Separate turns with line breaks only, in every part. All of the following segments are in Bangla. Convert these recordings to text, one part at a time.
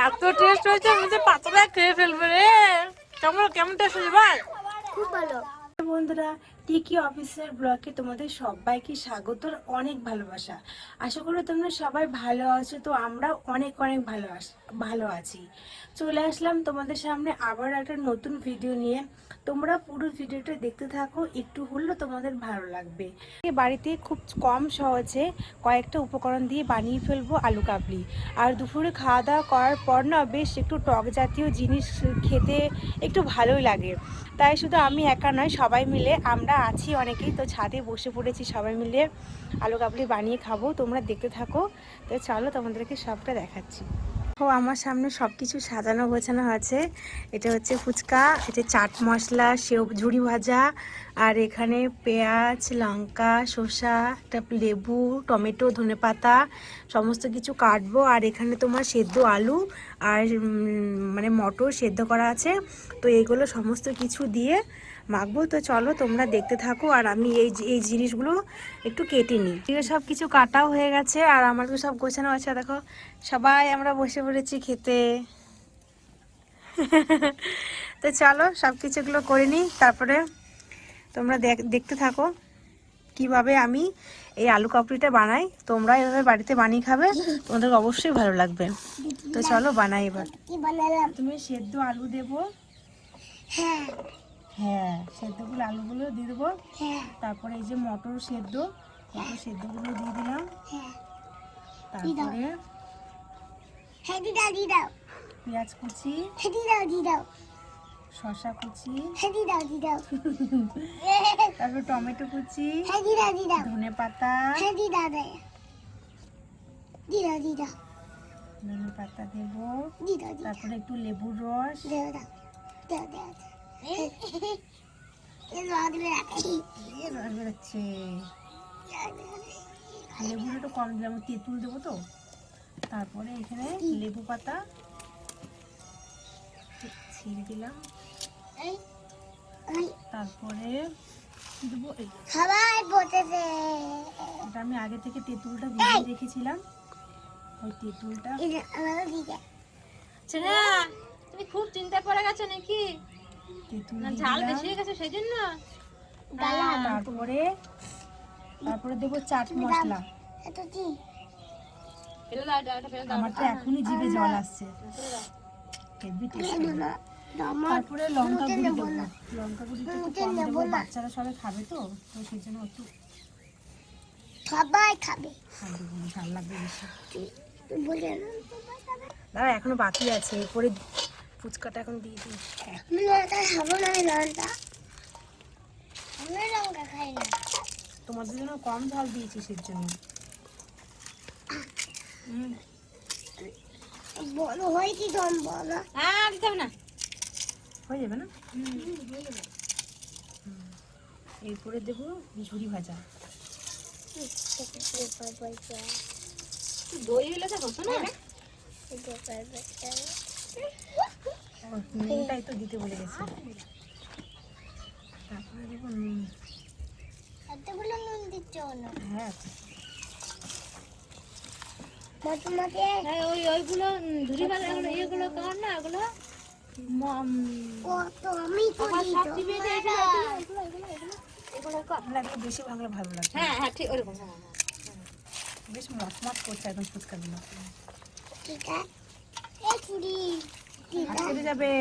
এত টেস্ট হয়েছে আমি তো পাতলা খেয়ে ফেলবে রে। কেমন কেমন টেস্ট হয়েছে ভাই?
খুব ভালো।
বন্ধুরা, টিকি অফিসিয়াল ব্লগে তোমাদের সবাইকে স্বাগত, অনেক ভালোবাসা। আশা করি তোমরা সবাই ভালো আছো। তো আমরা অনেক অনেক ভালো আছি। চলে আসলাম তোমাদের সামনে আবার একটা নতুন ভিডিও নিয়ে। তোমরা পুরো ভিডিওটা দেখতে থাকো, একটু হলেও তোমাদের ভালো লাগবে। বাড়িতে খুব কম সহজে কয়েকটা উপকরণ দিয়ে বানিয়ে ফেলবো আলু কাবলি। আর দুপুরে খাওয়া দাওয়া করার পর না বেশ একটু টক জাতীয় জিনিস খেতে একটু ভালোই লাগে। তাই শুধু আমি একা নয়, সবাই মিলে আমরা আছি অনেকেই, তো ছাদে বসে পড়েছি সবাই মিলে আলু কাবলি বানিয়ে খাবো। তোমরা দেখতে থাকো। তো চলো তোমাদেরকে সবটা দেখাচ্ছি। ও আমার সামনে সব কিছু সাজানো গোছানো আছে। এটা হচ্ছে ফুচকা, এটা চাট মশলা, সেও ঝুড়ি ভাজা, আর এখানে পেঁয়াজ, লঙ্কা, শসা, তারপর লেবু, টমেটো, ধনেপাতা সমস্ত কিছু কাটবো। আর এখানে তোমার সেদ্ধ আলু আর মানে মটর সেদ্ধ করা আছে। তো এইগুলো সমস্ত কিছু দিয়ে মাখবো। তো চলো তোমরা দেখতে থাকো, আর আমি এই জিনিসগুলো একটু কেটে নিই। সব কিছু কাটাও হয়ে গেছে আর আমার তো সব গোছানো আছে। দেখো সবাই আমরা বসে পড়েছি খেতে। তো চলো সব কিছুগুলো করে নিই, তারপরে তোমরা দেখতে থাকো কিভাবে আমি এই আলু কাবলিটা বানাই। তোমরা এভাবে বাড়িতে বানিয়ে খাবে, তোমাদের অবশ্যই ভালো লাগবে। তো চলো বানাই এবার।
কি বানালাম?
তুমি সেদ্ধ আলু দেবো।
হ্যাঁ
হ্যাঁ, সেদ্ধগুলো আলুগুলো দিয়ে দেবো।
হ্যাঁ
তারপরে এই যে মটর সেদ্ধগুলো দিয়ে দিলাম।
হ্যাঁ
তারপরে
হ্যাঁ দি দাও
পেঁয়াজ কুচি,
হ্যাঁ দি দাও
শসা কুচি,
হ্যাঁ দি দাও
তারপর টমেটো কুচি,
হ্যাঁ দি দাও
ধনে পাতা,
হ্যাঁ দি দাও
ধনে পাতা দেবো।
দি দাও
তারপরে একটু লেবুর রস।
দাও এই
রস বেরোচ্ছে। লেবুটা একটু কম দিলাম, তেঁতুল দেবো তো। তারপরে এখানে লেবু পাতা ছিঁড়ে দিলাম। তারপরে দেবো
সবাই বসেছে।
এটা আমি আগে থেকে তেঁতুলটা ভিজিয়ে রেখেছিলাম, ওই তেঁতুলটা।
ছেড়া, তুমি খুব চিন্তা করে গেছো নাকি?
তেঁতুল
না
দিয়ে
ঝাল
দিলাম।
বেশি হয়ে গেছে সেই জন্য?
তারপরে দেবো চাট মশলা।
ফেলে দাও, এটা ফেলে দাও।
আমার তো এখনই জিভে জল আসছে। হেভি টেস্ট হবে। তারপরে লঙ্কা গুঁড়ি দেবো। লঙ্কা গুঁড়িটা একটু কম দেবো, বাচ্চারা সবাই খাবে তো, তো সেই জন্য একটু
সবাই খাবে।
ঝাল লাগবে বেশি।
বলে
দাঁড়া, এখনো বাকি আছে। এরপরে ফুচকাটা এখন দিয়ে দিই।
আমি লঙ্কা খাবো না। আমি লঙ্কা খাই না।
তোমাদের জন্য কম ঝাল দিয়েছি সেই জন্য।
বলো হয় কি কম বলো?
হ্যাঁ, দিতে হবে না।
হয়ে যাবে না? এরপরে দেবো ঝুড়ি ভাজা।
দই হলে তো হতো না।
নুনটাই তো দিতে বলে গেছে। তারপরে দেবো নুন।
এতগুলো নুন দিচ্ছ না?
হ্যাঁ,
তোমাকে
হ্যাঁ, ওইগুলো ঝুড়ি ভাজা ইয়েগুলো কর না, ওগুলো
তো আমি
আমার
করি
সব
তো।
টিভিতে এগুলো কর।
না একটু বেশি ভাঙলে ভালো লাগবে।
হ্যাঁ হ্যাঁ, ঠিক ওরকম।
বেশ মচমচ করছে একদম ফুচকাগুলো।
ঠিক আছে। এই চুড়ি
হাত কেটে যাবে।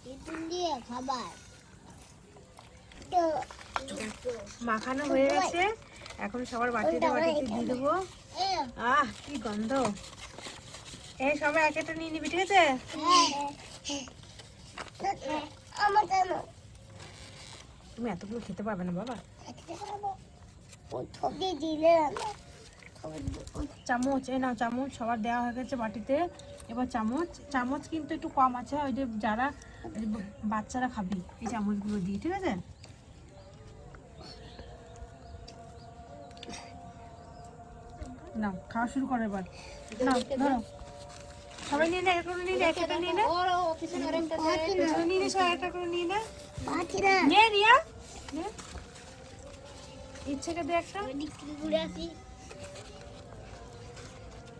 তেঁতুল দিয়ে খাবার তো
মাখানো হয়ে গেছে, এখন সবার বাটিতে দিয়ে দেবো। আহ, কি গন্ধ! এই সবাই এক একটা নিয়ে নিবি, ঠিক আছে?
আমার জানো
তুমি এতগুলো খেতে পারবে না বাবা।
ছবি দিলে
চামচ, এই নাও চামচ, সবার দেওয়া হয়ে গেছে বাটিতে। এবার চামচ কিন্তু একটু কম আছে, ওই যে যারা বাচ্চারা খাবি এই চামচগুলো দিয়ে, ঠিক আছে? নাও খাওয়া শুরু করো এবার। নাও ধরো, সবাই নিয়ে নে, একটা করে নিয়ে নে, একটা নিয়ে নে, নিয়ে নে, সবাই একটা করে নিয়ে নে। নে রিয়া, নে। ইচ্ছেকে দে একটা,
আমি বিক্রি করে আসি।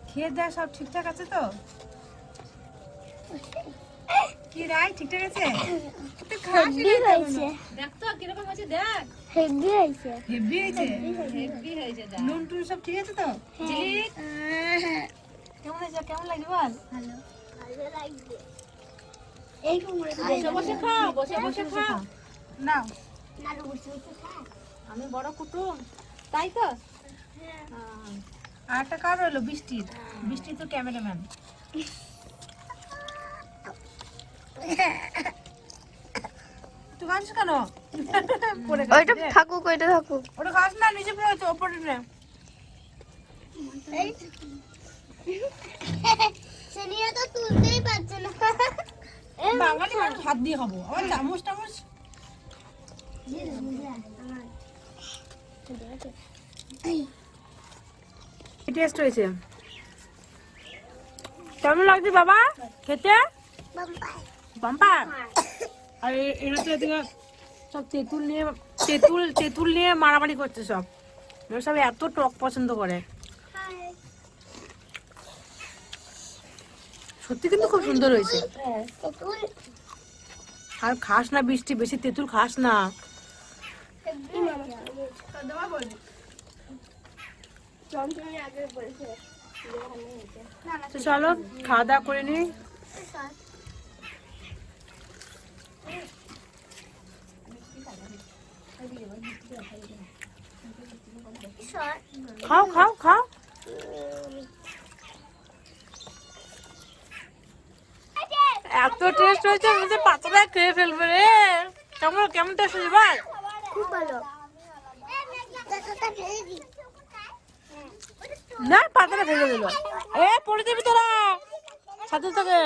খেয়ে দেখ সব ঠিকঠাক আছে তো? কি রাই ঠিকঠাক আছে? তুই খাস
হেভি
না
হয়েছে,
দেখ তো কিরকম আছে দেখ।
হেভি হয়েছে।
হেভি হয়েছে, হেভি হয়েছে। নুন টুন সব ঠিক আছে তো? ঝিলিক কেমন হয়েছে, কেমন লাগছে বল?
ভালো, ভালো লাগছে। এই কুমড়ো
বসে বসে খাও, বসে বসে খাও। নাও,
নাড়ু বসে বসে খা।
আমি বড় কুটুম, তাই তো? আর একটা কার হলো বৃষ্টির, বৃষ্টি তো ক্যামেরাম্যান। তুই খাস কেন? পড়ে গেছে।
ওইটা থাকুক, ওইটা থাকুক।
ওটা খাস না, নিচে পড়ে আছে, ওপরে নে।
সেনিয়া তো তুলতেই পারছে না।
বাঙালি মানুষ হাত দিয়ে খাবো, আবার চামচ টামচ। টেস্ট হয়েছে, কেমন লাগছে বাবা খেতে? বাম্পার। আর এরা তো এদিকে সব তেঁতুল নিয়ে মারামারি করছে সব। এরা সব এত টক পছন্দ করে, সত্যি কিন্তু খুব সুন্দর হয়েছে। আর খাস না বৃষ্টি, বেশি তেঁতুল খাস না। তো চলো খাওয়া দাওয়া করে নি। খাও খাও খাও। এত টেস্ট হয়েছে, আমি পাতলা খেয়ে ফেলবে রে। কেমন টেস্ট হয়েছে বল?
খুব ভালো।
না পাতলা ফেলে দিল, এ পড়ে যাবি তোরা সাথে থেকে।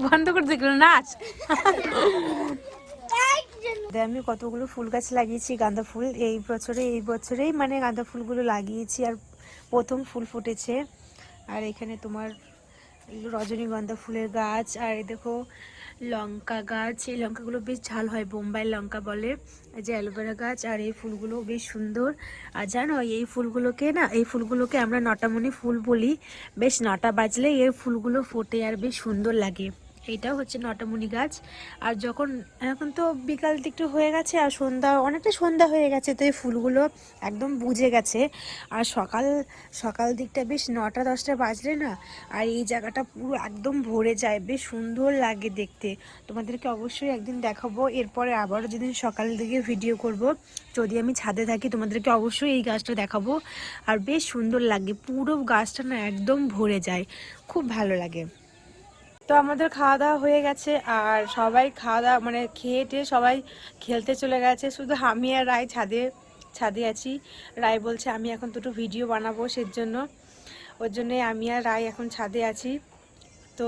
বন্ধ করে দেখলো নাচ। আমি কতগুলো ফুল গাছ লাগিয়েছি, গাঁদা ফুল এই বছরেই মানে গাঁদা ফুলগুলো লাগিয়েছি, আর প্রথম ফুল ফুটেছে। আর এখানে তোমার রজনীগন্ধা ফুলের গাছ, আর এই দেখো লঙ্কা গাছ, এই লঙ্কাগুলো বেশ ঝাল হয়, বোম্বাই লঙ্কা বলে। এই যে অ্যালোভেরা গাছ, আর এই ফুলগুলো বেশ সুন্দর। আর জানো এই ফুলগুলোকে আমরা নটামণি ফুল বলি। বেশ 9টা বাজলে এই ফুলগুলো ফোটে আর বেশ সুন্দর লাগে। এইটাও হচ্ছে নটামণি গাছ। আর এখন তো বিকাল দিকটা হয়ে গেছে, আর অনেকটা সন্ধ্যা হয়ে গেছে, তো এই ফুলগুলো একদম বুঝে গেছে। আর সকাল দিকটা বেশ 9টা 10টা বাজলে না, আর এই জায়গাটা পুরো একদম ভরে যায়, বেশ সুন্দর লাগে দেখতে। তোমাদেরকে অবশ্যই একদিন দেখাবো, এরপরে আবারও যেদিন সকাল দিকে ভিডিও করব, যদি আমি ছাদে থাকি তোমাদেরকে অবশ্যই এই গাছটা দেখাবো। আর বেশ সুন্দর লাগে, পুরো গাছটা না একদম ভরে যায়, খুব ভালো লাগে। তো আমাদের খাওয়া দাওয়া হয়ে গেছে, আর সবাই খাওয়া দাওয়া মানে খেয়ে টেয়ে সবাই খেলতে চলে গেছে, শুধু আমি আর রায় ছাদে আছি। রায় বলছে আমি এখন দুটো ভিডিও বানাবো, ওর জন্যে আমি আর রায় এখন ছাদে আছি। তো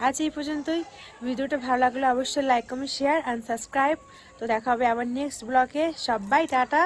আজ এই পর্যন্তই। ভিডিওটা ভালো লাগলে অবশ্যই like comment share and subscribe. তো দেখা হবে আবার নেক্সট ব্লগে। সবাই টাটা।